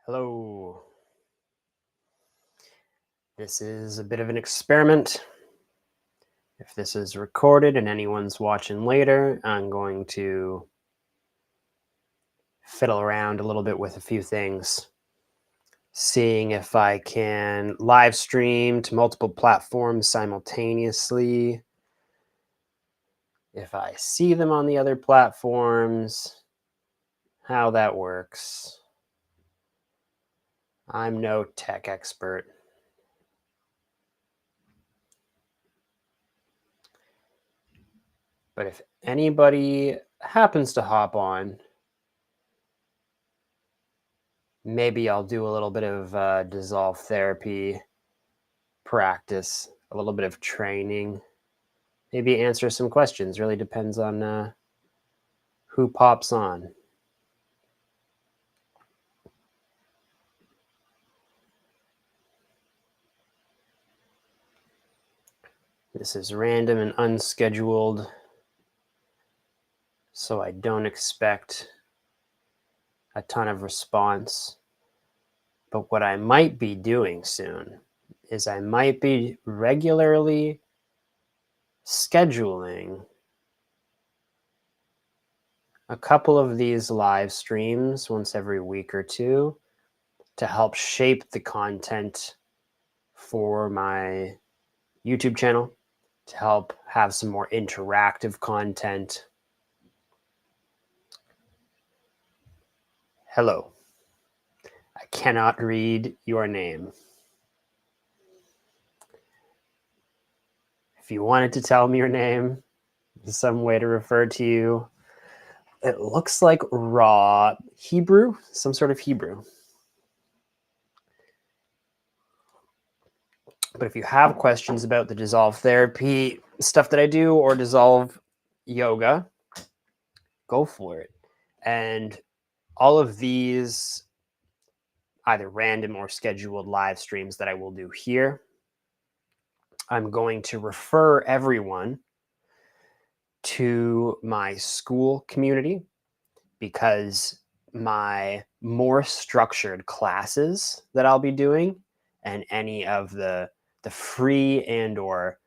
Hello. This is a bit of an experiment. If this is recorded and anyone's watching later, I'm going to fiddle around a little bit with a few things, seeing if I can live stream to multiple platforms simultaneously, if I see them on the other platforms, how that works. I'm no tech expert. But if anybody happens to hop on, maybe I'll do a little bit of dissolve therapy practice, a little bit of training, maybe answer some questions. Really depends on who pops on. This is random and unscheduled, so I don't expect a ton of response. But what I might be doing soon is I might be regularly scheduling a couple of these live streams once every week or two to help shape the content for my YouTube channel, to help have some more interactive content. Hello. I cannot read your name. If you wanted to tell me your name, some way to refer to you, it looks like raw Hebrew, some sort of Hebrew. But if you have questions about the dissolve therapy stuff that I do or dissolve yoga, go for it. And all of these either random or scheduled live streams that I will do here, I'm going to refer everyone to my school community, because my more structured classes that I'll be doing and any of the free and or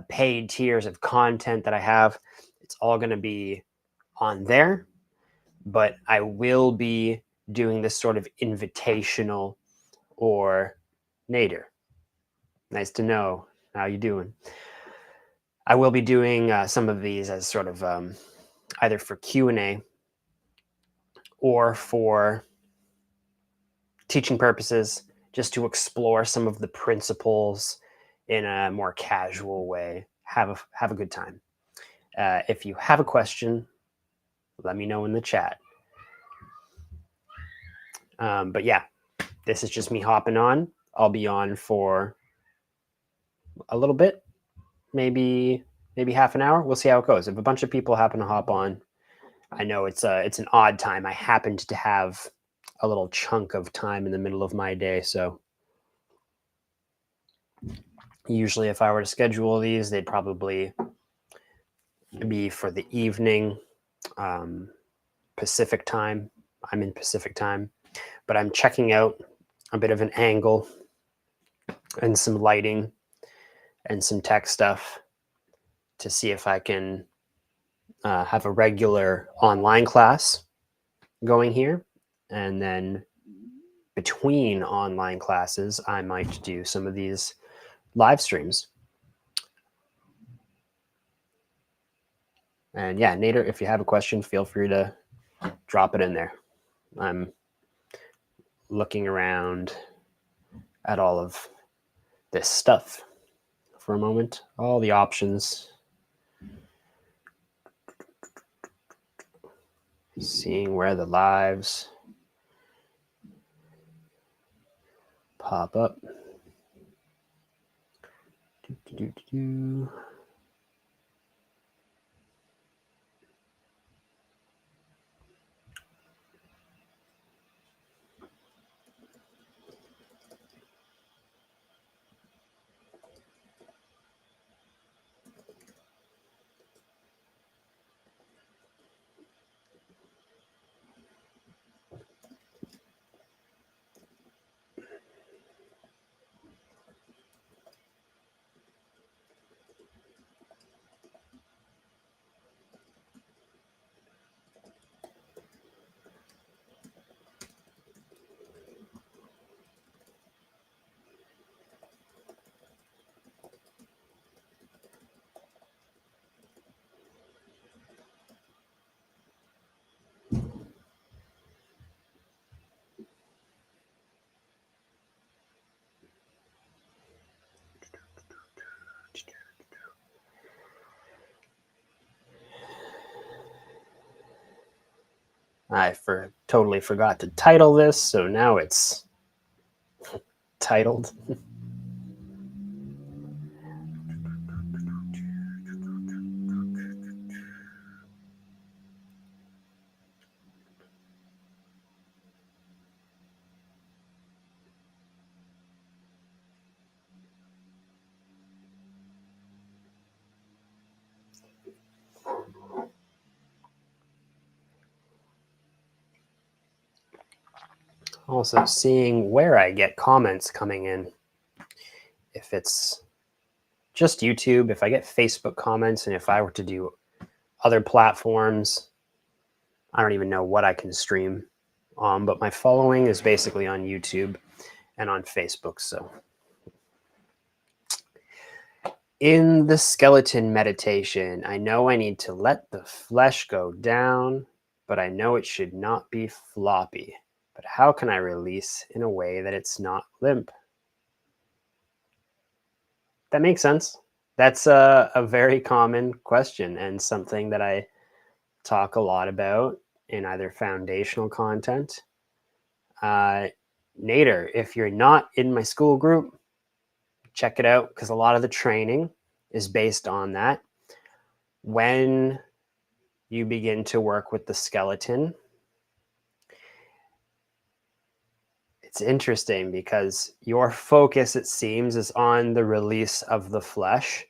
paid tiers of content that I have, it's all going to be on there. But I will be doing this sort of invitational, or Nader, nice to know, how you doing? I will be doing some of these as sort of either for Q&A or for teaching purposes, just to explore some of the principles in a more casual way. Have a good time. If you have a question, let me know in the chat. But yeah, this is just me hopping on. I'll be on for a little bit, maybe half an hour. We'll see how it goes. If a bunch of people happen to hop on, I know it's an odd time. I happened to have a little chunk of time in the middle of my day, so usually if I were to schedule these, they'd probably be for the evening, Pacific time. I'm in Pacific time, but I'm checking out a bit of an angle and some lighting and some tech stuff to see if I can have a regular online class going here. And then between online classes, I might do some of these live streams. And yeah, Nader, if you have a question, feel free to drop it in there. I'm looking around at all of this stuff for a moment, all the options, seeing where the lives pop up. I totally forgot to title this, so now it's titled. Also seeing where I get comments coming in. If it's just YouTube, if I get Facebook comments, and if I were to do other platforms, I don't even know what I can stream on, but my following is basically on YouTube and on Facebook. So in the skeleton meditation, I know I need to let the flesh go down, but I know it should not be floppy. But how can I release in a way that it's not limp? That makes sense. That's a very common question and something that I talk a lot about in either foundational content. Uh, Nader, if you're not in my school group, check it out because a lot of the training is based on that. When you begin to work with the skeleton, it's interesting because your focus, it seems, is on the release of the flesh.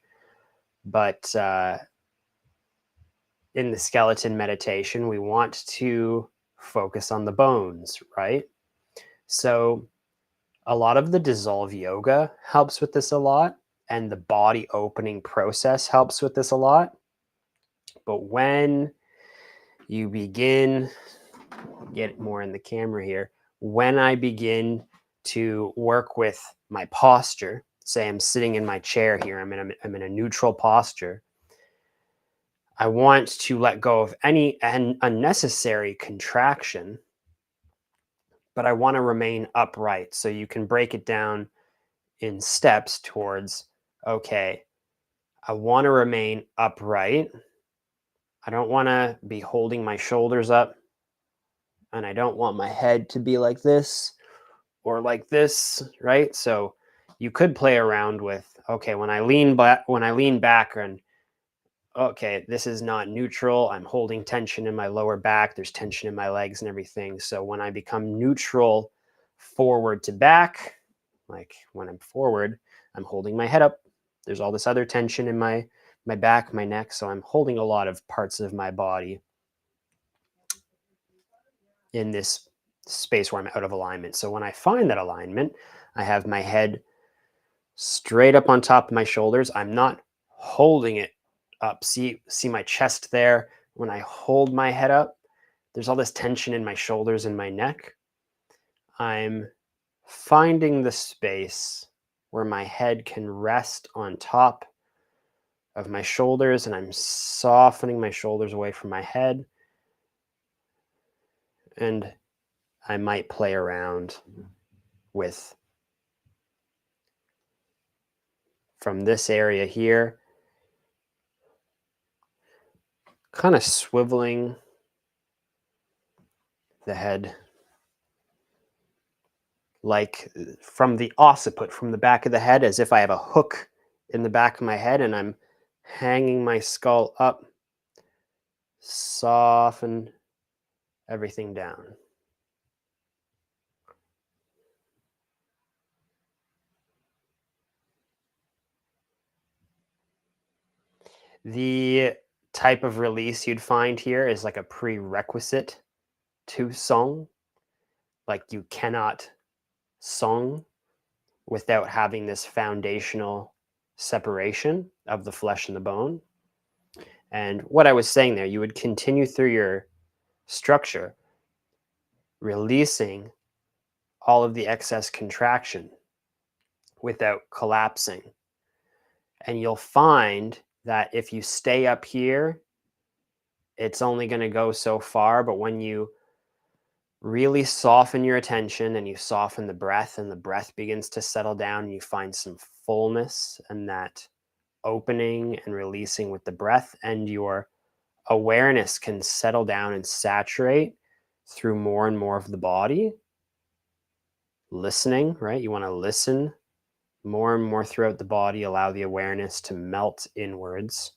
But in the skeleton meditation, we want to focus on the bones, right? So a lot of the dissolve yoga helps with this a lot, and the body opening process helps with this a lot. But when you begin, get more in the camera here, when I begin to work with my posture, say I'm sitting in my chair here, I'm in a neutral posture, I want to let go of any unnecessary contraction, but I want to remain upright. So you can break it down in steps towards, okay, I want to remain upright. I don't want to be holding my shoulders up, and I don't want my head to be like this or like this, right? So you could play around with, okay, when I lean back and okay, this is not neutral. I'm holding tension in my lower back. There's tension in my legs and everything. So when I become neutral forward to back, like when I'm forward, I'm holding my head up. There's all this other tension in my back, my neck. So I'm holding a lot of parts of my body in this space where I'm out of alignment. So when I find that alignment, I have my head straight up on top of my shoulders. I'm not holding it up. See my chest there? When I hold my head up, there's all this tension in my shoulders and my neck. I'm finding the space where my head can rest on top of my shoulders, and I'm softening my shoulders away from my head. And I might play around with, from this area here, kind of swiveling the head like from the occiput, from the back of the head, as if I have a hook in the back of my head and I'm hanging my skull up, soften everything down. The type of release you'd find here is like a prerequisite to song. Like you cannot song without having this foundational separation of the flesh and the bone. And what I was saying there, you would continue through your structure, releasing all of the excess contraction without collapsing. And you'll find that if you stay up here, it's only going to go so far. But when you really soften your attention and you soften the breath, and the breath begins to settle down, and you find some fullness and that opening and releasing with the breath, and your awareness can settle down and saturate, through more and more of the body. Listening, right? You want to listen more and more throughout the body, allow the awareness to melt inwards.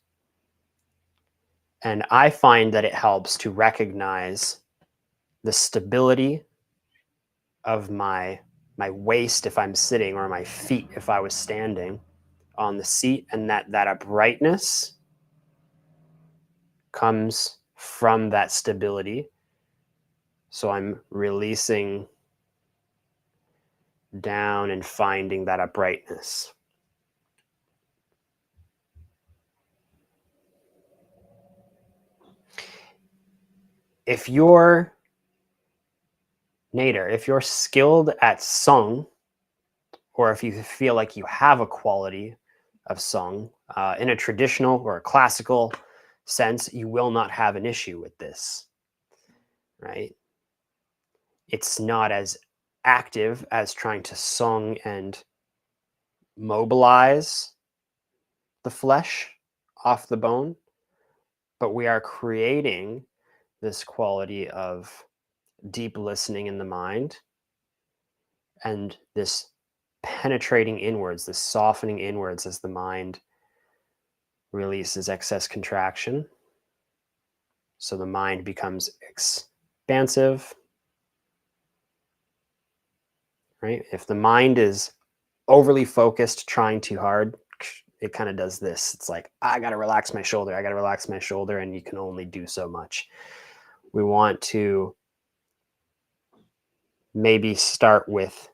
And I find that it helps to recognize the stability of my waist if I'm sitting, or my feet if I was standing on the seat, and that uprightness comes from that stability. So I'm releasing down and finding that uprightness. If you're Nader, if you're skilled at song, or if you feel like you have a quality of song in a traditional or a classical sense, you will not have an issue with this, right? It's not as active as trying to song and mobilize the flesh off the bone, but we are creating this quality of deep listening in the mind, and this penetrating inwards, this softening inwards as the mind releases excess contraction. So the mind becomes expansive, right? If the mind is overly focused, trying too hard, it kind of does this. It's like, I got to relax my shoulder. I got to relax my shoulder. And you can only do so much. We want to maybe start with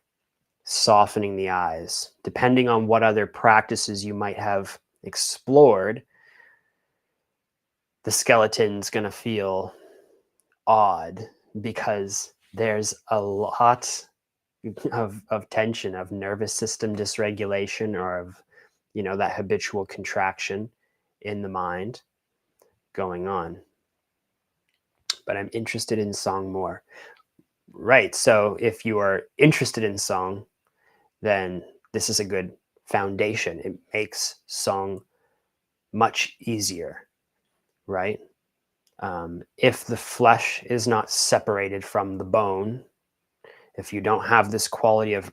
softening the eyes, depending on what other practices you might have explored. The skeleton's going to feel odd because there's a lot of tension, of nervous system dysregulation, or of that habitual contraction in the mind going on. But I'm interested in song more. Right. So if you are interested in song, then this is a good foundation. It makes song much easier, right? If the flesh is not separated from the bone, if you don't have this quality of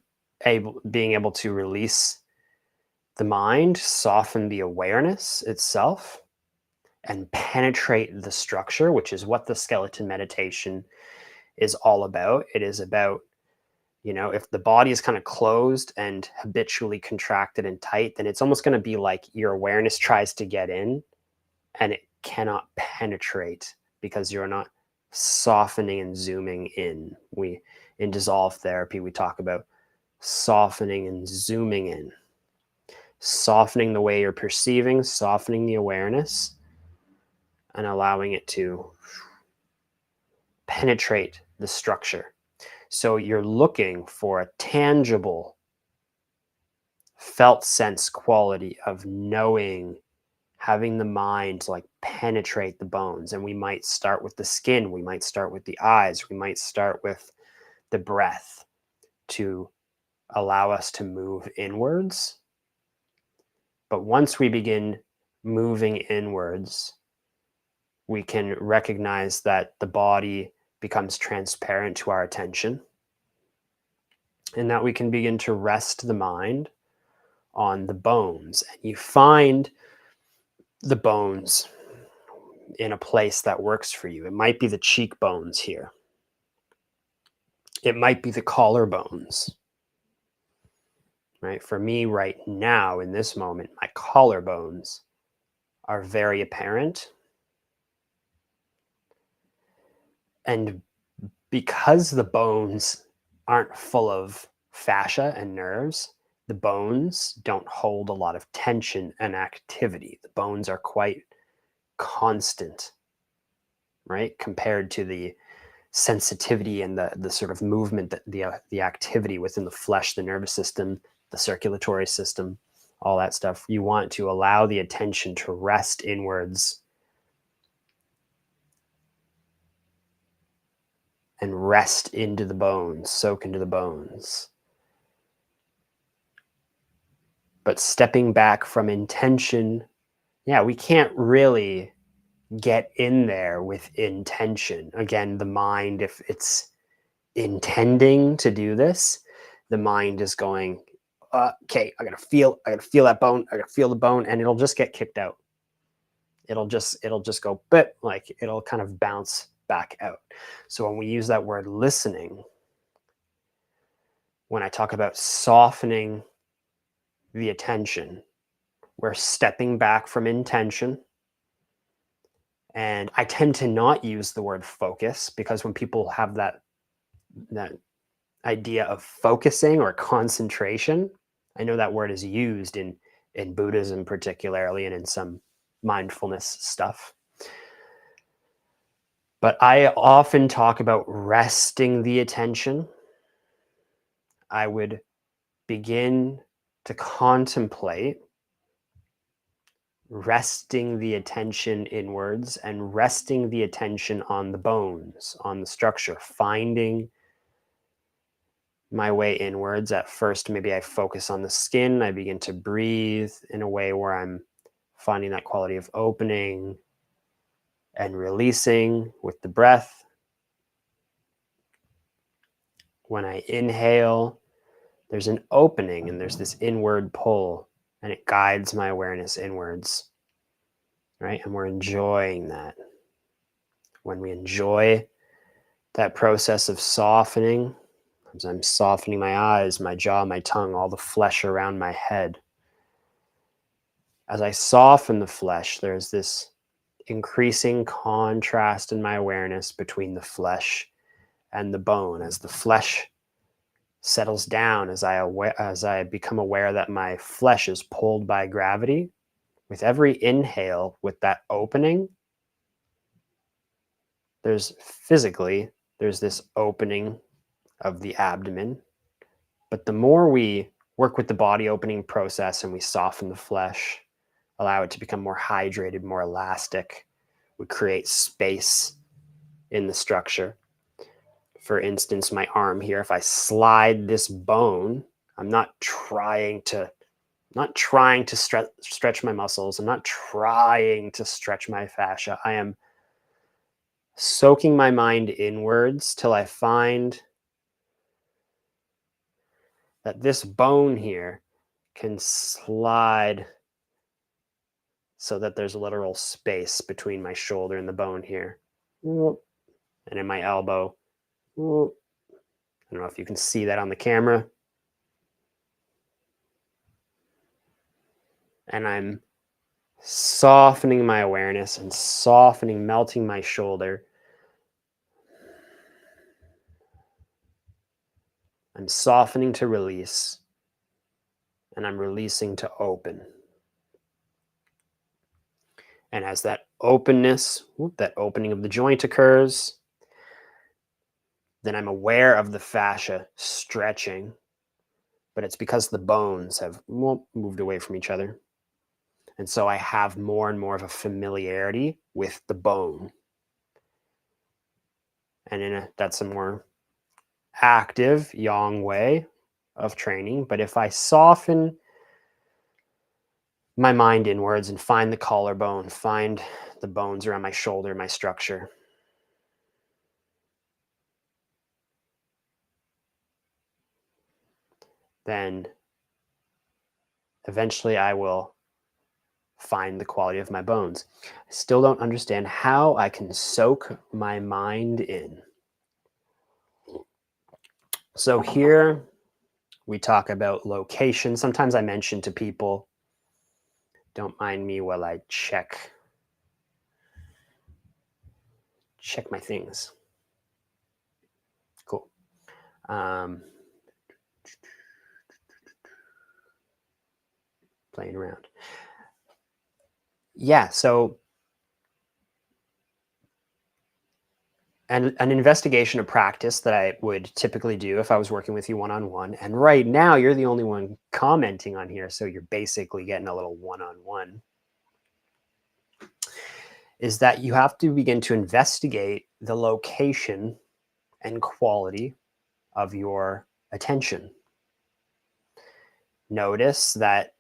being able to release the mind, soften the awareness itself, and penetrate the structure, which is what the skeleton meditation is all about. It is about, if the body is kind of closed and habitually contracted and tight, then it's almost going to be like your awareness tries to get in and it cannot penetrate because you're not softening and zooming in. In dissolve therapy, we talk about softening and zooming in, softening the way you're perceiving, softening the awareness, and allowing it to penetrate the structure. So you're looking for a tangible, felt sense quality of knowing, having the mind like penetrate the bones. And we might start with the skin, we might start with the eyes, we might start with the breath to allow us to move inwards. But once we begin moving inwards, we can recognize that the body becomes transparent to our attention, and that we can begin to rest the mind on the bones. And you find the bones in a place that works for you. It might be the cheekbones here. It might be the collarbones. Right? For me right now in this moment, my collarbones are very apparent. And because the bones aren't full of fascia and nerves, the bones don't hold a lot of tension and activity. The bones are quite constant, right? Compared to the sensitivity and the sort of movement, that the activity within the flesh, the nervous system, the circulatory system, all that stuff. You want to allow the attention to rest inwards and rest into the bones, soak into the bones. But stepping back from intention, we can't really get in there with intention. Again, the mind, if it's intending to do this, the mind is going, okay, I gotta feel that bone, I gotta feel the bone, and it'll just get kicked out. It'll just go, but like it'll kind of bounce back out. So when we use that word listening, when I talk about softening the attention, we're stepping back from intention. And I tend to not use the word focus, because when people have that idea of focusing or concentration, I know that word is used in Buddhism particularly, and in some mindfulness stuff. But I often talk about resting the attention. I would begin to contemplate resting the attention inwards and resting the attention on the bones, on the structure, finding my way inwards. At first, maybe I focus on the skin. I begin to breathe in a way where I'm finding that quality of opening and releasing with the breath. When I inhale, there's an opening and there's this inward pull, and it guides my awareness inwards, right? And we're enjoying that. When we enjoy that process of softening, as I'm softening my eyes, my jaw, my tongue, all the flesh around my head, as I soften the flesh, there's this increasing contrast in my awareness between the flesh and the bone. As the flesh settles down, as I become aware that my flesh is pulled by gravity, with every inhale, with that opening, there's this opening of the abdomen. But the more we work with the body opening process and we soften the flesh, allow it to become more hydrated, more elastic, we create space in the structure. For instance, my arm here, if I slide this bone, I'm not trying to stretch my muscles. I'm not trying to stretch my fascia. I am soaking my mind inwards till I find that this bone here can slide so that there's a literal space between my shoulder and the bone here. And in my elbow. I don't know if you can see that on the camera. And I'm softening my awareness and melting my shoulder. I'm softening to release, and I'm releasing to open. And as that openness, that opening of the joint occurs, then I'm aware of the fascia stretching, but it's because the bones have moved away from each other. And so I have more and more of a familiarity with the bone. And that's a more active yang way of training. But if I soften my mind inwards and find the collarbone, find the bones around my shoulder, my structure, then eventually I will find the quality of my bones. I still don't understand how I can soak my mind in. So here we talk about location. Sometimes I mention to people, don't mind me while I check my things. Cool. Playing around. Yeah, so an investigation of practice that I would typically do if I was working with you one-on-one, and right now you're the only one commenting on here, so you're basically getting a little one-on-one, is that you have to begin to investigate the location and quality of your attention. Notice that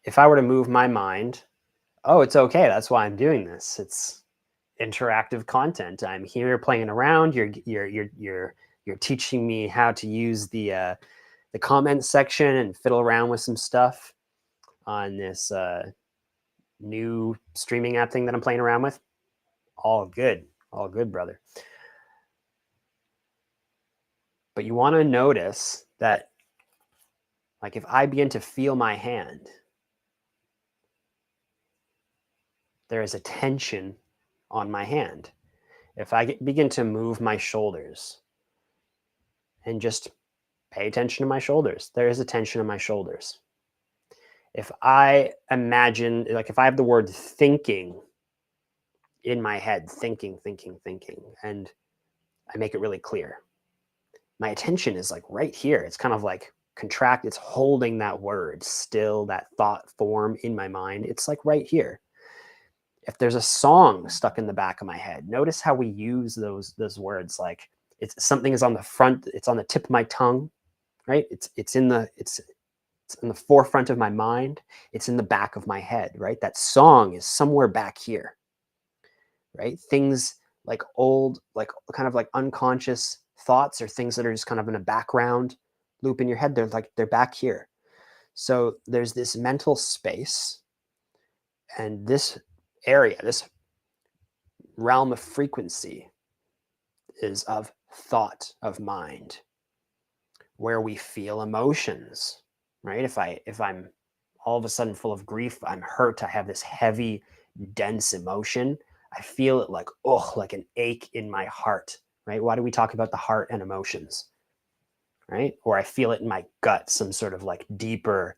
if I were to move my mind, oh, it's okay, that's why I'm doing this. interactive content. I'm here playing around. You're teaching me how to use the comment section and fiddle around with some stuff on this new streaming app thing that I'm playing around with. All good, brother. But you want to notice that, like, if I begin to feel my hand, there is a tension on my hand. If I begin to move my shoulders and just pay attention to my shoulders, there is a tension in my shoulders. If I imagine, like, if I have the word thinking in my head, thinking, and I make it really clear, my attention is like right here. It's kind of like contract. It's holding that word still, that thought form in my mind. It's like right here. If there's a song stuck in the back of my head, notice how we use those words. Like, it's something is on the front, it's on the tip of my tongue, right? It's in the forefront of my mind. It's in the back of my head, right? That song is somewhere back here, right? Things like old, like kind of like unconscious thoughts, or things that are just kind of in a background loop in your head. They're back here. So there's this mental space, and this area, this realm of frequency is of thought, of mind, where we feel emotions, right? If I'm all of a sudden full of grief, I'm hurt, I have this heavy, dense emotion, I feel it like, oh, like an ache in my heart, right? Why do we talk about the heart and emotions, right? Or I feel it in my gut, some sort of like deeper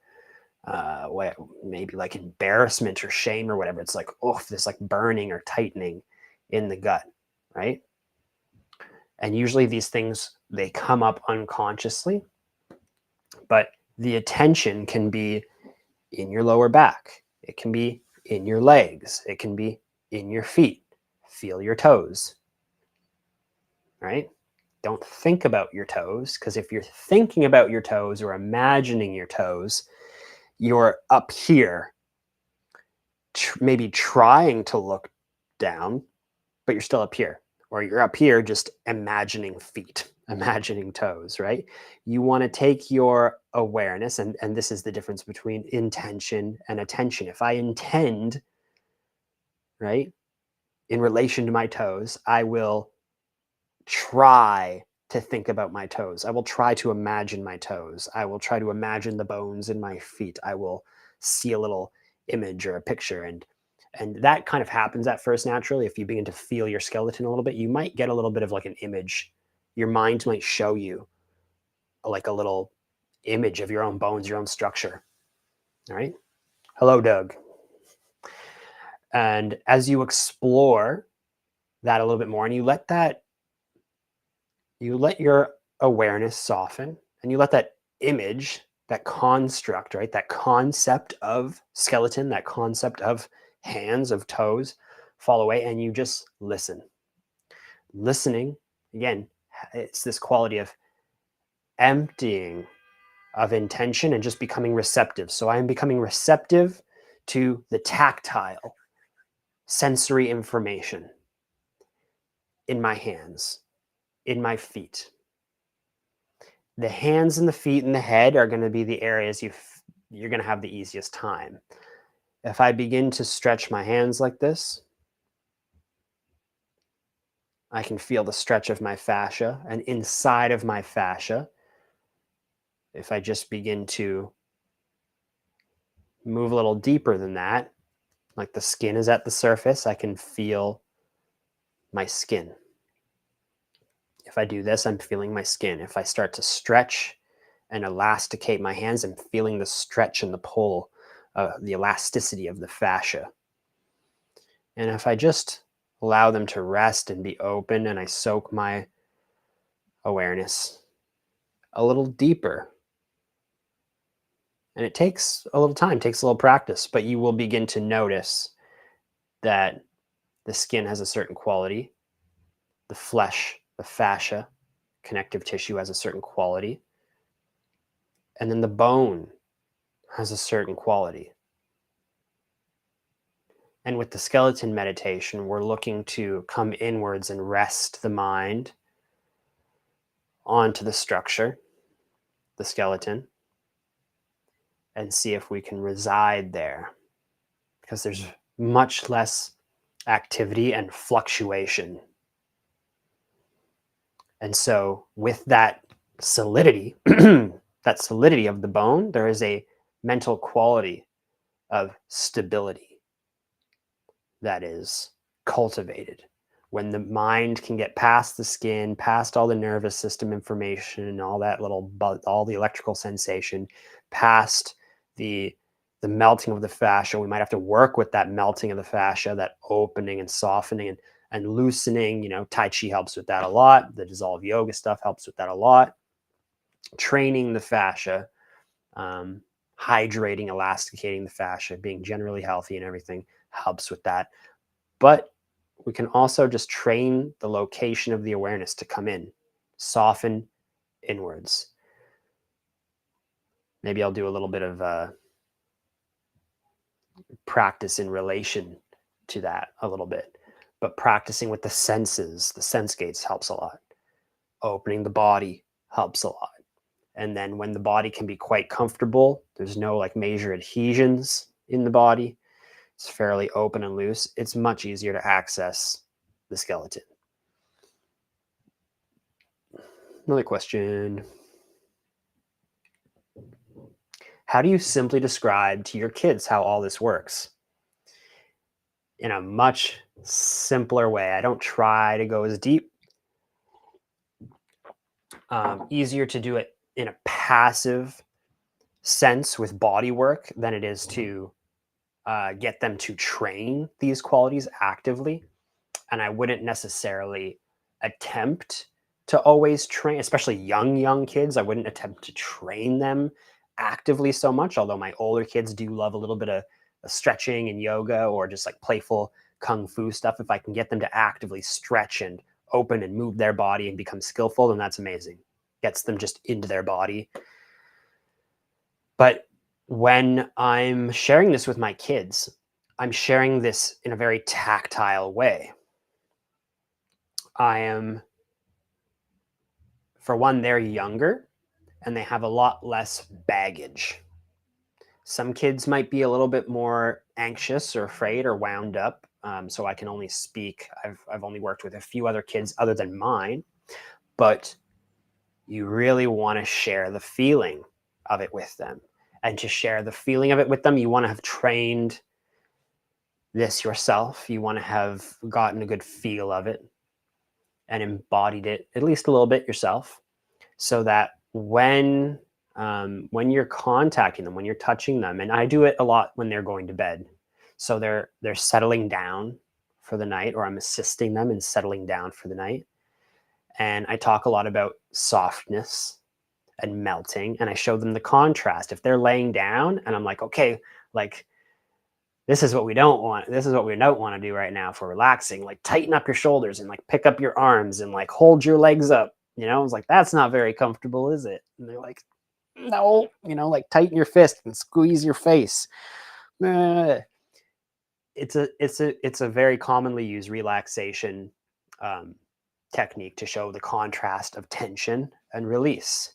way, maybe like embarrassment or shame or whatever. It's like, oh, this like burning or tightening in the gut, right? And usually these things, they come up unconsciously, but the attention can be in your lower back. It can be in your legs. It can be in your feet. Feel your toes, right? Don't think about your toes, because if you're thinking about your toes or imagining your toes, you're up here, maybe trying to look down, but you're still up here. Or you're up here just imagining feet, imagining toes, right? You want to take your awareness, and this is the difference between intention and attention. If I intend, right, in relation to my toes, I will try to think about my toes. I will try to imagine my toes. I will try to imagine the bones in my feet. I will see a little image or a picture, and that kind of happens at first naturally. If you begin to feel your skeleton a little bit, you might get a little bit of like an image. Your mind might show you like a little image of your own bones, your own structure. All right. Hello, Doug. And as you explore that a little bit more, and you let your awareness soften, and you let that image, that construct, right, that concept of skeleton, that concept of hands, of toes, fall away, and you just listen. Listening, again, it's this quality of emptying of intention and just becoming receptive. So I am becoming receptive to the tactile sensory information in my hands, in my feet. The hands and the feet and the head are going to be the areas you're going to have the easiest time. If I begin to stretch my hands like this, I can feel the stretch of my fascia, and inside of my fascia, if I just begin to move a little deeper than that, like the skin is at the surface, I can feel my skin. If I do this, I'm feeling my skin. If I start to stretch and elasticate my hands, I'm feeling the stretch and the pull, the elasticity of the fascia. And if I just allow them to rest and be open, and I soak my awareness a little deeper, and it takes a little time, takes a little practice, but you will begin to notice that the skin has a certain quality, the flesh, the fascia, connective tissue has a certain quality, and then the bone has a certain quality. And with the skeleton meditation, we're looking to come inwards and rest the mind onto the structure, the skeleton, and see if we can reside there, because there's much less activity and fluctuation. And so with that solidity, that solidity of the bone, there is a mental quality of stability that is cultivated. When the mind can get past the skin, past all the nervous system information and all that all the electrical sensation, past the melting of the fascia, we might have to work with that melting of the fascia, that opening and softening and loosening. Tai Chi helps with that a lot. The dissolve yoga stuff helps with that a lot. Training the fascia, hydrating, elasticating the fascia, being generally healthy and everything helps with that. But we can also just train the location of the awareness to come in, soften inwards. Maybe I'll do a little bit of practice in relation to that a little bit. But practicing with the senses, the sense gates helps a lot. Opening the body helps a lot. And then when the body can be quite comfortable, there's no like major adhesions in the body, it's fairly open and loose, it's much easier to access the skeleton. Another question. How do you simply describe to your kids how all this works? In a much simpler way. I don't try to go as deep. Easier to do it in a passive sense with body work than it is to get them to train these qualities actively. And I wouldn't necessarily attempt to always train, especially young kids. I wouldn't attempt to train them actively so much, although my older kids do love a little bit of stretching and yoga or just like playful kung fu stuff. If I can get them to actively stretch and open and move their body and become skillful, then that's amazing. Gets them just into their body. But when I'm sharing this with my kids, I'm sharing this in a very tactile way. For one, they're younger and they have a lot less baggage. Some kids might be a little bit more anxious or afraid or wound up. So I can only speak. I've only worked with a few other kids other than mine, but you really want to share the feeling of it with them. And to share the feeling of it with them, you want to have trained this yourself. You want to have gotten a good feel of it and embodied it at least a little bit yourself, so that when you're contacting them, when you're touching them, and I do it a lot when they're going to bed, so they're settling down for the night, or I'm assisting them in settling down for the night, and I talk a lot about softness and melting, and I show them the contrast. If they're laying down and I'm like, okay, like this is what we don't want. This is what we don't want to do right now for relaxing. Like tighten up your shoulders and like pick up your arms and like hold your legs up. I was like, that's not very comfortable, is it? And they're like, no, like tighten your fist and squeeze your face. It's a very commonly used relaxation technique to show the contrast of tension and release.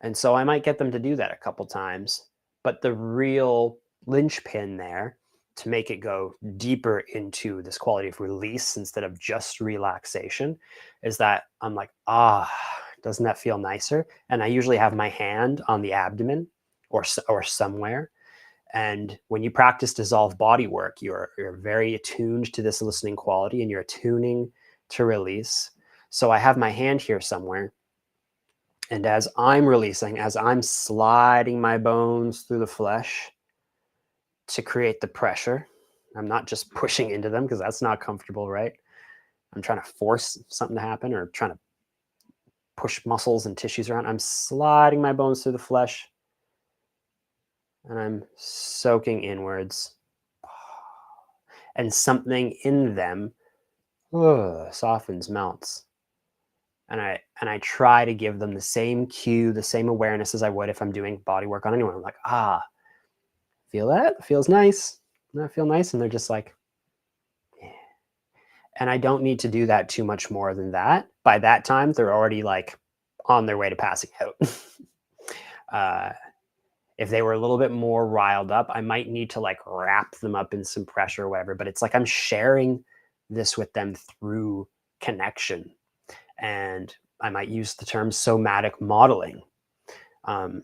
And so I might get them to do that a couple times, but the real linchpin there to make it go deeper into this quality of release instead of just relaxation is that I'm like, doesn't that feel nicer? And I usually have my hand on the abdomen or somewhere. And when you practice dissolve body work, you're very attuned to this listening quality and you're attuning to release. So I have my hand here somewhere. And as I'm releasing, as I'm sliding my bones through the flesh to create the pressure, I'm not just pushing into them because that's not comfortable, right? I'm trying to force something to happen or trying to push muscles and tissues around. I'm sliding my bones through the flesh and I'm soaking inwards. And something in them softens, melts. And I try to give them the same cue, the same awareness as I would if I'm doing body work on anyone. I'm like, feel that? It feels nice. Doesn't that feel nice? And they're just like, yeah. And I don't need to do that too much more than that. By that time, they're already like on their way to passing out. uh, if they were a little bit more riled up, I might need to like wrap them up in some pressure or whatever. But it's like I'm sharing this with them through connection. And I might use the term somatic modeling. Um,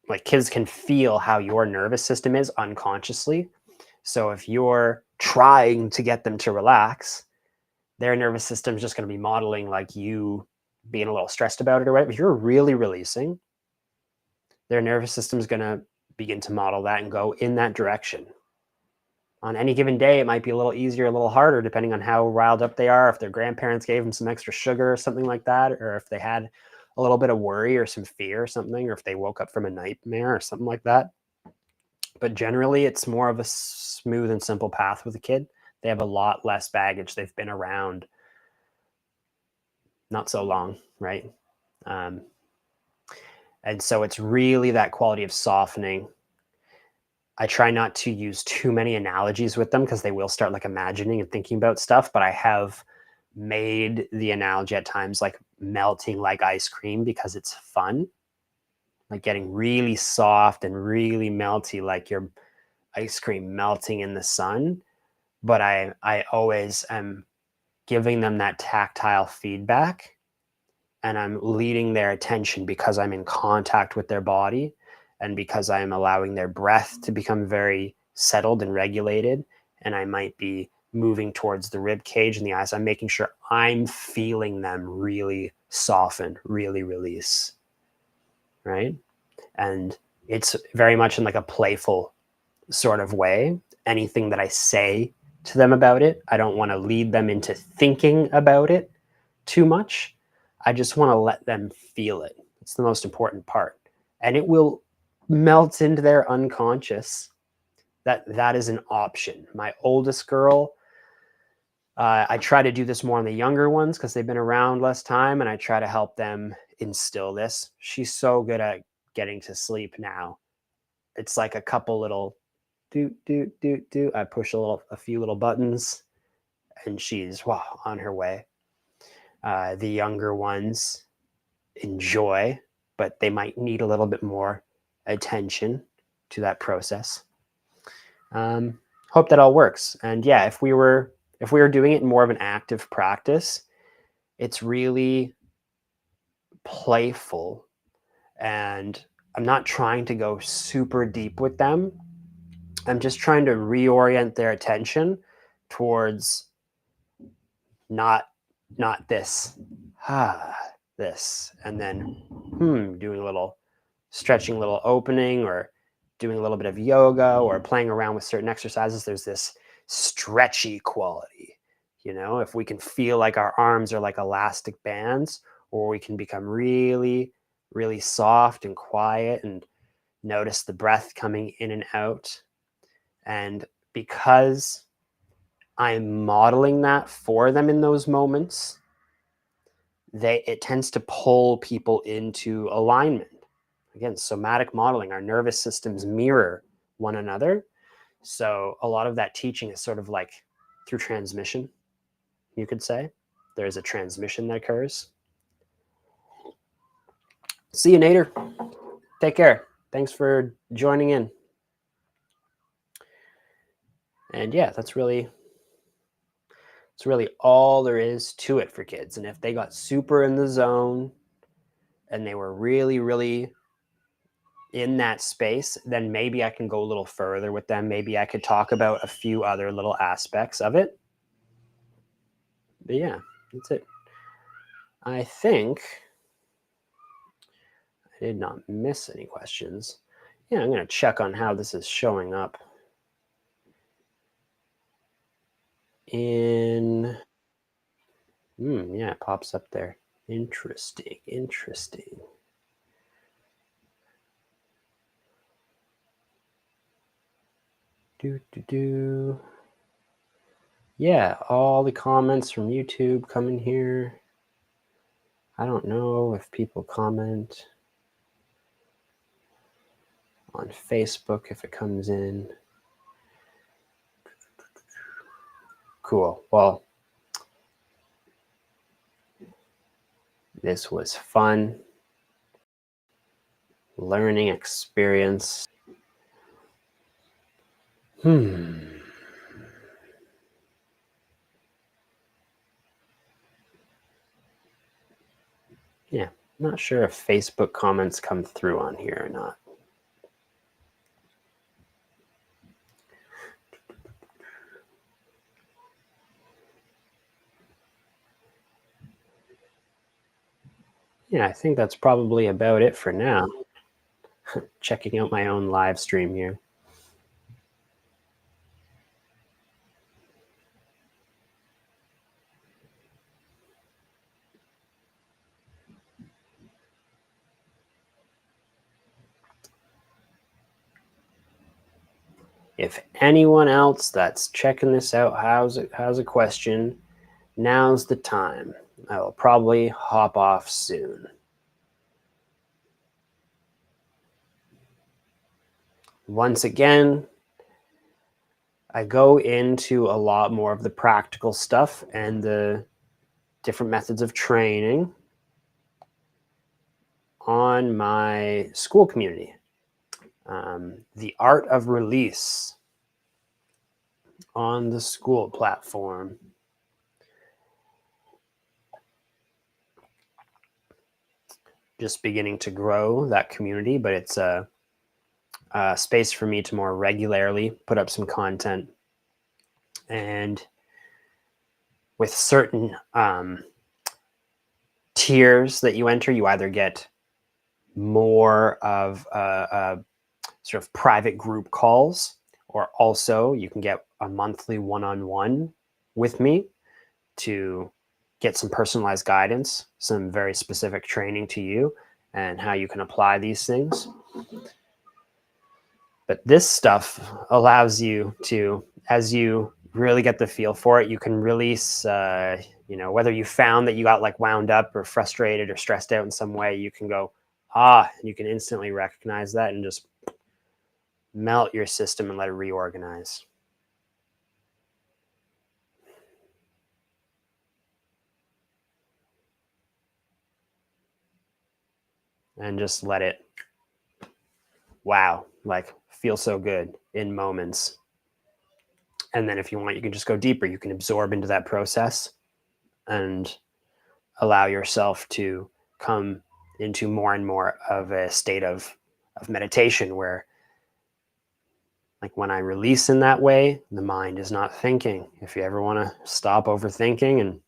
like kids can feel how your nervous system is unconsciously. So if you're trying to get them to relax, their nervous system is just going to be modeling like you being a little stressed about it or whatever. If you're really releasing, their nervous system is going to begin to model that and go in that direction. On any given day, it might be a little easier, a little harder, depending on how riled up they are, if their grandparents gave them some extra sugar or something like that, or if they had a little bit of worry or some fear or something, or if they woke up from a nightmare or something like that. But generally, it's more of a smooth and simple path with a kid. They have a lot less baggage. They've been around not so long, right? Um, and so it's really that quality of softening. I try not to use too many analogies with them because they will start like imagining and thinking about stuff. But I have made the analogy at times like melting like ice cream because it's fun, like getting really soft and really melty, like your ice cream melting in the sun. But I always am giving them that tactile feedback, and I'm leading their attention because I'm in contact with their body and because I'm allowing their breath to become very settled and regulated. And I might be moving towards the rib cage and the eyes. I'm making sure I'm feeling them really soften, really release. Right. And it's very much in like a playful sort of way. Anything that I say to them about it, I don't want to lead them into thinking about it too much. I just want to let them feel it. It's the most important part. And it will melt into their unconscious that that is an option. My oldest girl, I try to do this more on the younger ones because they've been around less time, and I try to help them instill this. She's so good at getting to sleep now. It's like a couple little do. I push a few little buttons, and she's wow, on her way. The younger ones enjoy, but they might need a little bit more attention to that process. Hope that all works. And yeah, if we were doing it in more of an active practice, it's really playful, and I'm not trying to go super deep with them. I'm just trying to reorient their attention towards not not this, this, and then doing a little stretching, a little opening, or doing a little bit of yoga, or playing around with certain exercises. There's this stretchy quality. If we can feel like our arms are like elastic bands, or we can become really, really soft and quiet and notice the breath coming in and out. And because I'm modeling that for them in those moments, it tends to pull people into alignment. Again, somatic modeling, our nervous systems mirror one another. So a lot of that teaching is sort of like through transmission, you could say. There's a transmission that occurs. See you, Nader. Take care. Thanks for joining in. And yeah, that's really all there is to it for kids. And if they got super in the zone and they were really, really in that space, then maybe I can go a little further with them. Maybe I could talk about a few other little aspects of it. But yeah, that's it. I think I did not miss any questions. Yeah, I'm going to check on how this is showing up in. Yeah, it pops up there. Interesting. Do. Yeah, all the comments from YouTube come in here. I don't know if people comment on Facebook if it comes in. Cool. Well, this was fun. Learning experience. Yeah, not sure if Facebook comments come through on here or not. Yeah, I think that's probably about it for now. Checking out my own live stream here. If anyone else that's checking this out has a question, now's the time. I will probably hop off soon. Once again, I go into a lot more of the practical stuff and the different methods of training on my school community. The Art of Release on the school platform. Just beginning to grow that community, but it's a space for me to more regularly put up some content. And with certain tiers that you enter, you either get more of sort of private group calls, or also you can get a monthly one-on-one with me to get some personalized guidance, some very specific training to you and how you can apply these things. But this stuff allows you to, as you really get the feel for it, you can release, whether you found that you got like wound up or frustrated or stressed out in some way, you can go, you can instantly recognize that and just melt your system and let it reorganize. And just let it, like feel so good in moments. And then if you want, you can just go deeper. You can absorb into that process and allow yourself to come into more and more of a state of meditation where, like, when I release in that way, the mind is not thinking. If you ever want to stop overthinking and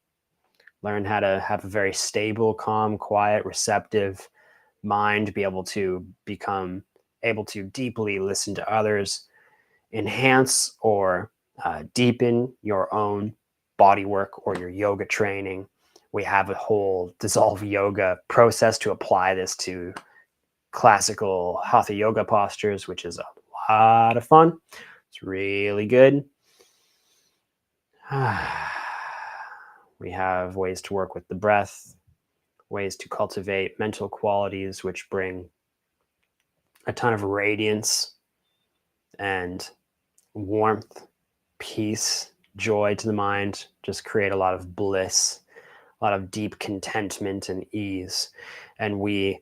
learn how to have a very stable, calm, quiet, receptive mind, be able to become able to deeply listen to others, enhance or deepen your own body work or your yoga training. We have a whole dissolve yoga process to apply this to classical hatha yoga postures, which is a lot of fun. It's really good. We have ways to work with the breath, ways to cultivate mental qualities, which bring a ton of radiance and warmth, peace, joy to the mind, just create a lot of bliss, a lot of deep contentment and ease. And we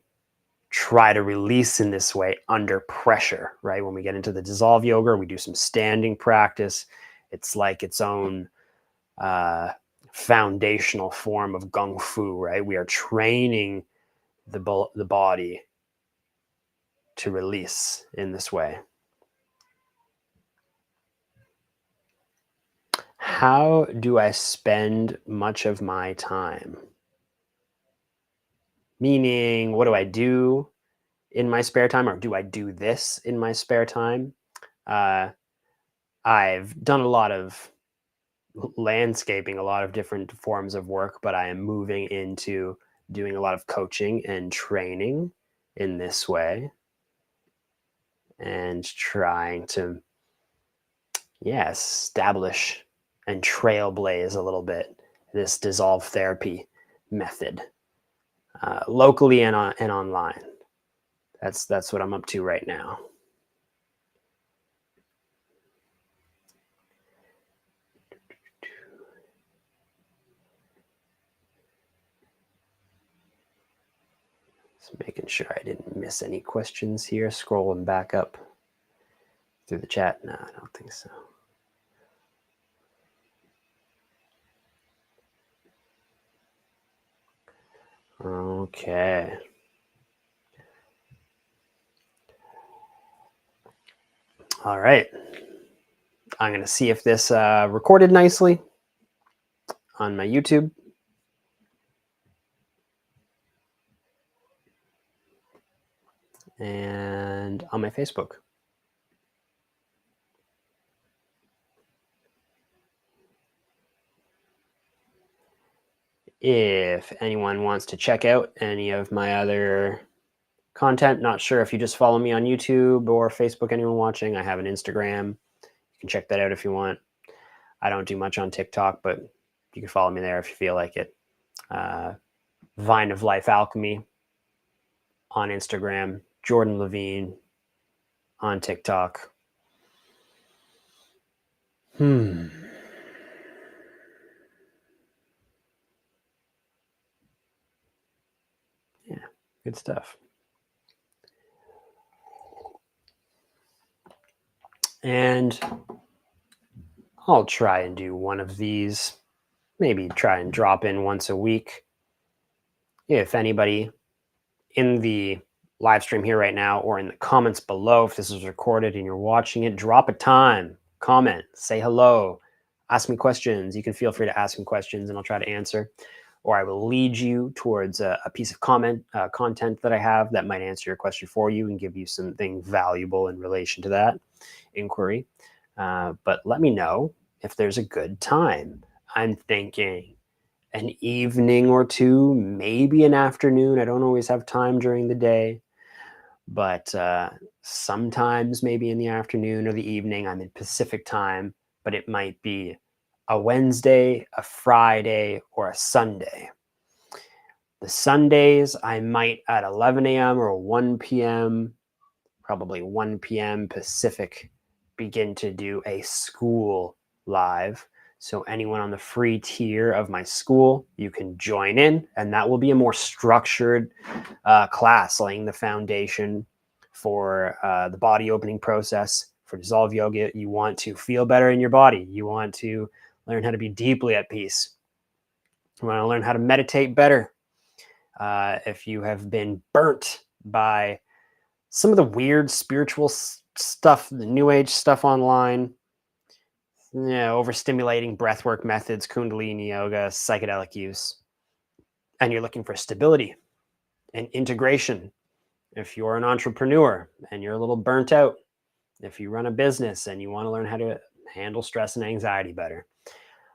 try to release in this way under pressure, right? When we get into the dissolve yoga, we do some standing practice. It's like its own foundational form of gung fu, right? We are training the body to release in this way. How do I spend much of my time? Meaning, what do I do in my spare time, or do I do this in my spare time? I've done a lot of landscaping, a lot of different forms of work, but I am moving into doing a lot of coaching and training in this way and trying to, establish and trailblaze a little bit this dissolve therapy method locally and online. That's what I'm up to right now. Making sure I didn't miss any questions here. Scrolling back up through the chat. No, I don't think so. Okay. All right. I'm going to see if this recorded nicely on my YouTube. And on my Facebook. If anyone wants to check out any of my other content, not sure if you just follow me on YouTube or Facebook, anyone watching, I have an Instagram. You can check that out if you want. I don't do much on TikTok, but you can follow me there if you feel like it. Vine of Life Alchemy on Instagram, Jordan Lavigne on TikTok. Yeah, good stuff. And I'll try and do one of these, maybe try and drop in once a week. If anybody in the live stream here right now or in the comments below, if this is recorded and you're watching it, drop a time, comment, say hello, ask me questions. You can feel free to ask me questions and I'll try to answer. Or I will lead you towards a piece of content that I have that might answer your question for you and give you something valuable in relation to that inquiry. But let me know if there's a good time. I'm thinking an evening or two, maybe an afternoon. I don't always have time during the day, but sometimes maybe in the afternoon or the evening. I'm in Pacific time, but it might be a Wednesday, a Friday, or a Sunday. The Sundays, I might at 11 a.m. or 1 p.m., probably 1 p.m. Pacific, begin to do a school live. So anyone on the free tier of my school, you can join in, and that will be a more structured class, laying the foundation for the body opening process for Dissolve Yoga. You want to feel better in your body. You want to learn how to be deeply at peace. You want to learn how to meditate better. If you have been burnt by some of the weird spiritual stuff, the new age stuff online, overstimulating breathwork methods, Kundalini yoga, psychedelic use, and you're looking for stability and integration. If you're an entrepreneur and you're a little burnt out, if you run a business and you want to learn how to handle stress and anxiety better,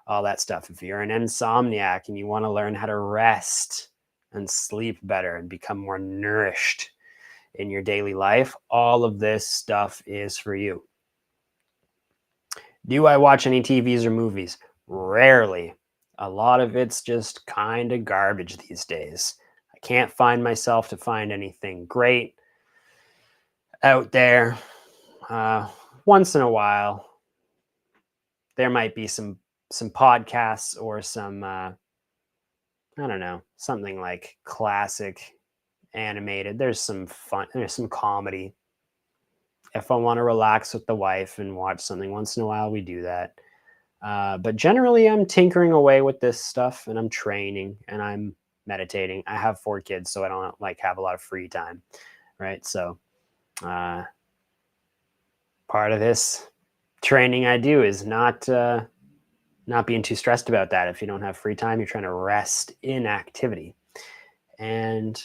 all that stuff. If you're an insomniac and you want to learn how to rest and sleep better and become more nourished in your daily life, all of this stuff is for you. Do I watch any TVs or movies? Rarely. A lot of it's just kind of garbage these days. I can't find myself to find anything great out there. Once in a while, there might be some podcasts or some, I don't know, something like classic animated. There's some fun, there's some comedy. If I want to relax with the wife and watch something once in a while, we do that. But generally, I'm tinkering away with this stuff, and I'm training, and I'm meditating. I have 4 kids, so I don't have a lot of free time, right? So part of this training I do is not being too stressed about that. If you don't have free time, you're trying to rest in activity. And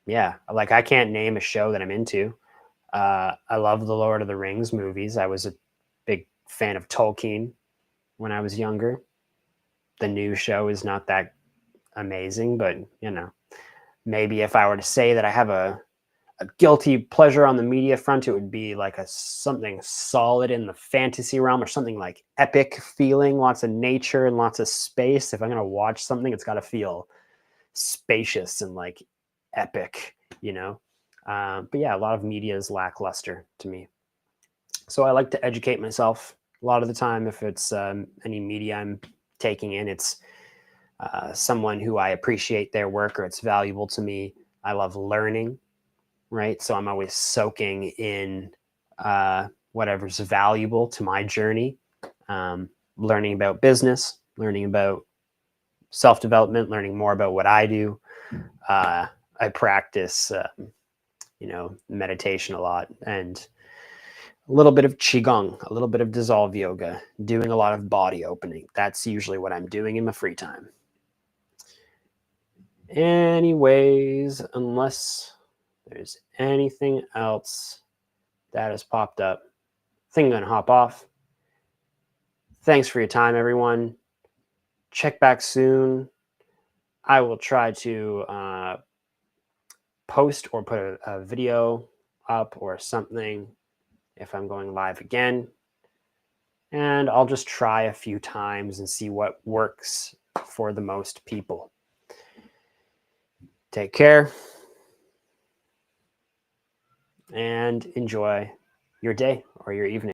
yeah, I can't name a show that I'm into. I love the Lord of the Rings movies. I was a big fan of Tolkien when I was younger. The new show is not that amazing, but maybe if I were to say that I have a guilty pleasure on the media front, it would be like something solid in the fantasy realm, or something like epic feeling, lots of nature and lots of space. If I'm going to watch something, it's got to feel spacious and epic, but yeah, a lot of media is lackluster to me. So I like to educate myself. A lot of the time, if it's any media I'm taking in, it's someone who I appreciate their work or it's valuable to me. I love learning, right? So I'm always soaking in whatever's valuable to my journey, learning about business, learning about self-development, learning more about what I do. I practice, meditation a lot, and a little bit of qigong, a little bit of dissolve yoga, doing a lot of body opening. That's usually what I'm doing in my free time. Anyways, unless there's anything else that has popped up, I think I'm going to hop off. Thanks for your time, everyone. Check back soon. I will try to post or put a video up or something if I'm going live again. And I'll just try a few times and see what works for the most people. Take care and enjoy your day or your evening.